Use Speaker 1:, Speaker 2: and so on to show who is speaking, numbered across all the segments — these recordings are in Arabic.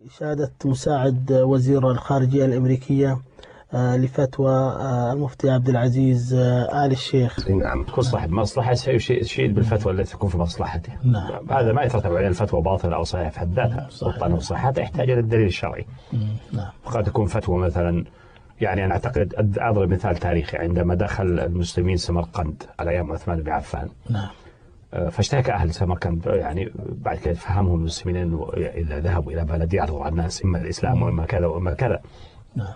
Speaker 1: إشادة مساعد وزير الخارجية الأمريكية لفتوى المفتي عبد العزيز آل الشيخ.
Speaker 2: نعم، كل صاحب مصلحة سيشيد بالفتوى التي تكون في مصلحته.
Speaker 1: نعم.
Speaker 2: هذا ما يترتب عليه الفتوى باطلة أو صحيحة في حد ذاتها، سلطان مصلحته يحتاج إلى الدليل الشرعي.
Speaker 1: نعم.
Speaker 2: قد تكون فتوى مثلا، يعني أنا أعتقد أضرب مثال تاريخي، عندما دخل المسلمين سمرقند على أيام عثمان بن عفان.
Speaker 1: نعم.
Speaker 2: فاشتكى أهل سمرقند، يعني بعد كده فهمهم المسلمين أنه إذا ذهبوا إلى بلد يعرضوا على الناس إما الإسلام وإما كذا وإما كذا.
Speaker 1: نعم.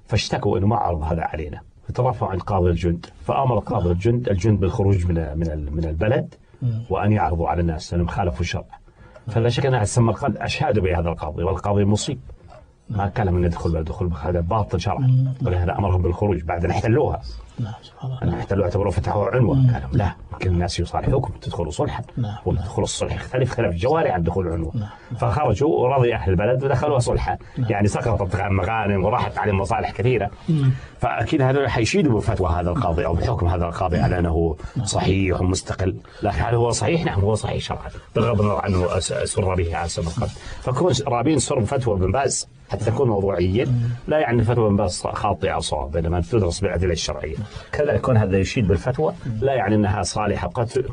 Speaker 2: فاشتكوا أنه ما عرض هذا علينا، فترفعوا عن قاضي الجند، فأمر قاضي الجند بالخروج من البلد وأن يعرضوا على الناس لأنهم خالفوا الشرع. فلا شك أن سمرقند أشهدوا بهذا القاضي، والقاضي مصيب، ما كان من يدخل هذا باطل شرعا، ولهذا أمرهم بالخروج بعد أن احتلوها.
Speaker 1: نعم. سبحان الله.
Speaker 2: احتلوها اعتبروا فتحوا عنوة، قالوا لا، يمكن الناس يصالحوكم تدخلوا صلحا.
Speaker 1: نعم.
Speaker 2: ودخول الصلح يختلف خلاف الجواري عن دخول عنوة. فخرجوا ورضي أهل البلد ودخلوا صلحا. يعني سقطت مغانم وراحت عليهم مصالح كثيرة. فأكيد هذول حيشيدوا بفتوى هذا القاضي أو بحكم هذا القاضي على أنه صحيح ومستقل. لكن هل هو صحيح؟ نعم هو صحيح شرعا، بغض النظر عنه سر به على سمرقند. فكون رابين سر بفتوى ابن باز حتى تكون موضوعيا لا يعني فتوى ابن باز خاطئة أو صواب، بينما تدرس بالأدلة الشرعية. كذلك كون هذا يشيد بالفتوى لا يعني أنها صالحة،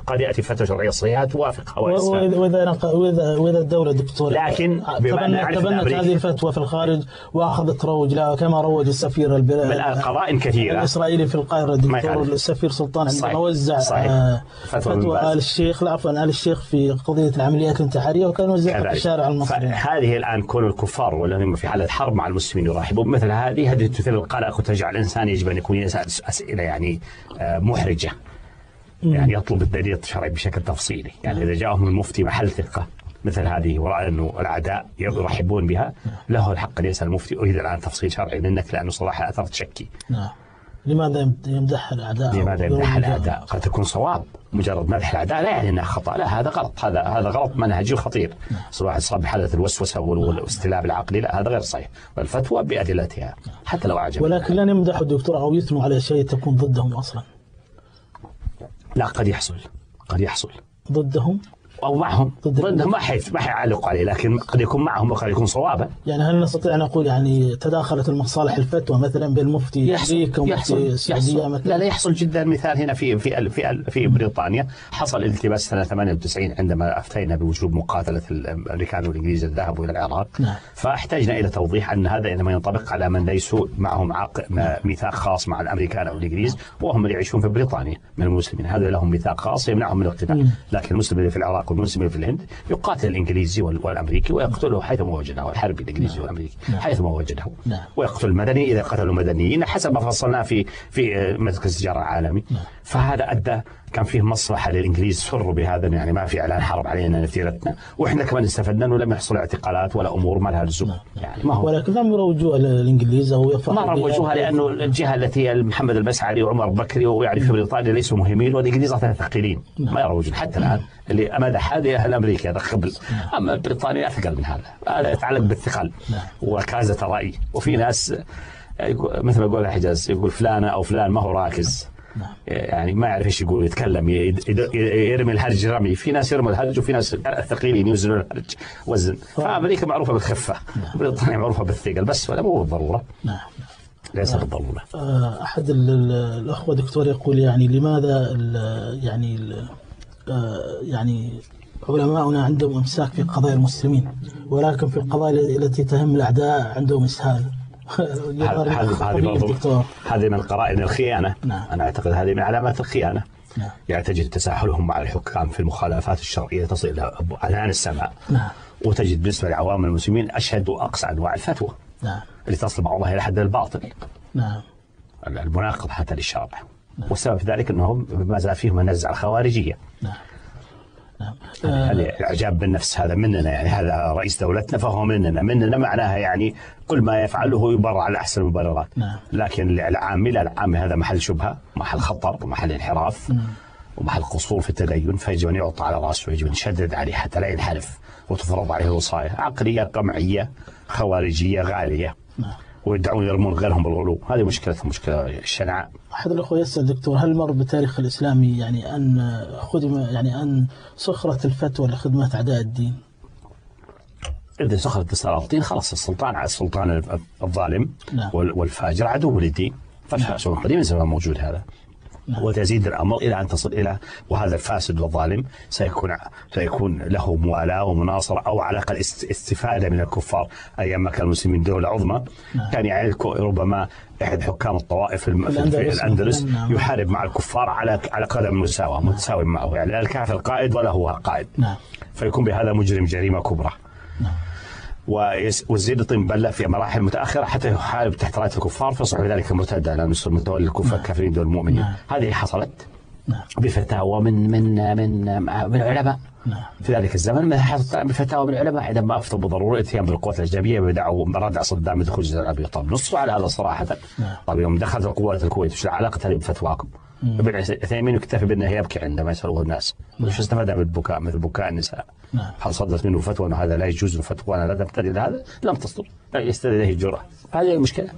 Speaker 2: قد يأتي فتوى شرعية صحيحة توافق
Speaker 1: وإذا الدولة دكتور
Speaker 2: لكن
Speaker 1: تبنت هذه الفتوى في الخارج وأخذت روج لها كما روج السفير
Speaker 2: قضاء كثيرة
Speaker 1: الإسرائيلي في القاهرة الدكتور السفير سلطان عندما وزع فتوى آل الشيخ، عفوا آل الشيخ في قضية العمليات الانتحارية، وكان وزعها في الشارع المصري.
Speaker 2: هذه الآن كون الكفار والذين في حالة حرب مع المسلمين يراحبون مثل هذه تثير القلق وتجعل الإنسان يجب أن يكون يسأل أسئلة يعني محرجة، يعني يطلب الدليل الشرعي بشكل تفصيلي. يعني إذا جاءهم المفتي محل ثقة مثل هذه ورأى أنه الأعداء يرحبون بها، له الحق أن يسأل المفتي أريد الآن تفصيل شرعي منك، لأنه صراحة أثرت شكي.
Speaker 1: نعم. لماذا يمدح الأعداء؟
Speaker 2: لماذا يمدح الأعداء؟ قد تكون صواب، مجرد مدح الأعداء لا يعني أنها خطأ، لا هذا غلط، هذا غلط منهجي خطير. صراحة صاب بحالة الوسوسة والاستلاب العقلي، لا هذا غير صحيح، والفتوى بأدلتها حتى لو أعجب.
Speaker 1: ولكن لن يمدحوا الدكتور أو يثنوا على شيء تكون ضدهم أصلا.
Speaker 2: لا قد يحصل
Speaker 1: ضدهم
Speaker 2: أو معهم، ضدهم ما حيعلقوا عليه، لكن قد يكون معهم وقد يكون صوابا.
Speaker 1: يعني هل نستطيع أن نقول يعني تداخلت المصالح الفتوى مثلا بين المفتي أمريكا ومفتي السعودية مثلا؟
Speaker 2: لا يحصل جدا. مثال هنا في بريطانيا حصل التباس سنة 98 عندما أفتينا بوجوب مقاتلة الأمريكان والإنجليز الذهبوا إلى العراق.
Speaker 1: نعم.
Speaker 2: فاحتاجنا إلى توضيح أن هذا إنما ينطبق على من ليسوا معهم ميثاق خاص مع الأمريكان أو الإنجليز وهم اللي يعيشون في بريطانيا من المسلمين، هذا لهم ميثاق خاص يمنعهم من القتال. لكن المسلم اللي في العراق والمسلم في الهند يقاتل الإنجليزي والأمريكي ويقتله حيثما وجده، والحربي الإنجليزي والأمريكي حيثما وجده، ويقتل المدني إذا قتلوا مدنيين حسب ما فصلنا في مركز التجارة العالمي. فهذا أدى كان فيه مصلحة للإنجليز سروا بهذا، يعني ما في إعلان حرب علينا نثيرتنا، وإحنا كمان استفدنا أنه لم يحصل اعتقالات ولا أمور ما لها لزوم. يعني ما هو
Speaker 1: ولكن لم يروجوها للإنجليز أو
Speaker 2: ما روجوها لأنه الجهة التي محمد المسعري وعمر بكري ويعني في بريطانيا ليسوا مهمين، والإنجليز أصلا ثقيلين ما يروجون حتى الآن. اللي مدح هذه أهل أمريكا هذا قبل، أما بريطانيا أثقل من هذا يتعلق بالثقل وكازة رأي. وفي ناس مثل ما يقول الحجاز يقول فلانة أو فلان ما هو راكز، يعني ما يعرف ايش يقول، يتكلم يرمي الهرج رمي. في ناس يرموا الهرج وفي ناس ثقيلين يوزنون الهرج وزن. فأمريكا معروفة بالخفة، بريطانيا معروفة بالثقل، بس ولا مو بالضرورة. ليس بالضرورة.
Speaker 1: أحد الأخوة دكتور يقول يعني لماذا يعني علماؤنا عندهم إمساك في قضايا المسلمين، ولكن في القضايا التي تهم الأعداء عندهم إسهال.
Speaker 2: هذه من قرائن الخيانة. أنا أعتقد هذه من علامات الخيانة. يعني تجد تساهلهم مع الحكام في المخالفات الشرعية تصل إلى عنان السماء. وتجد بالنسبة لعوام المسلمين أشهد وأقصى أنواع الفتوى اللي تصل بعضها إلى حد الباطل، المناقض حتى للشرع. والسبب في ذلك أنهم ما زال فيهم النزعة الخوارجية. هذا الإعجاب بالنفس هذا مننا، يعني هذا رئيس دولتنا فهو مننا معناها يعني كل ما يفعله يبرر على أحسن المبررات. لكن العامي هذا محل شبهة، محل خطر، ومحل انحراف، ومحل قصور في التدين، فيجب أن يعطى على رأسه ويجب أن يشدد عليه حتى لا ينحرف وتفرض عليه وصاية عقلية قمعية خوارجية غالية ويدعون يرمون غيرهم بالغلو. هذه مشكلة الشنعاء.
Speaker 1: أحد الأخوة يسأل دكتور هل مر بالتاريخ الإسلامي يعني أن سخرت الفتوى لخدمة أعداء الدين؟
Speaker 2: إذا سخرت السلاطين خلاص السلطان على السلطان الظالم والفاجر عدو للدين، فالفاسد قديما سواء موجود هذا. وتزيد الأمر إلى أن تصل إلى وهذا الفاسد والظالم سيكون له موالاة ومناصرة أو على الأقل استفادة من الكفار. أيام ما كان المسلمين دولة عظمى كان يعني ربما أحد حكام الطوائف في الأندلس يحارب مع الكفار على قدم مساواة، متساوي معه، يعني لا الكافر قائد ولا هو قائد، فيكون بهذا مجرم جريمة كبرى. ويزيد طين بلة في مراحل متأخرة حتى يحارب تحت راية الكفار، فيصبح ذلك مرتدا لأن يصير متولي الكافرين دول المؤمنين. هذه حصلت بفتاوى من العلماء في ذلك الزمن، حصلت بفتاوى من العلماء عندما أفتوا بضرورة الاتيان بالقوات الأجنبية بدعوا ردع صدام بدخول جزيرة العربية. طب نصوا على هذا صراحة. طب يوم دخلت القوات الكويت وش علاقة هذه بفتواكم؟ ابن عثيمين يكتفي بأنه يبكي عندما يسألوه الناس، وش استفاد من البكاء مثل بكاء النساء؟ هل صدرت منه فتوى أن هذا لا يجوز، فتوى أنا لا تبتدي هذا؟ لم تصدر، لا يستدعي إليه الجرأة. هذه المشكلة.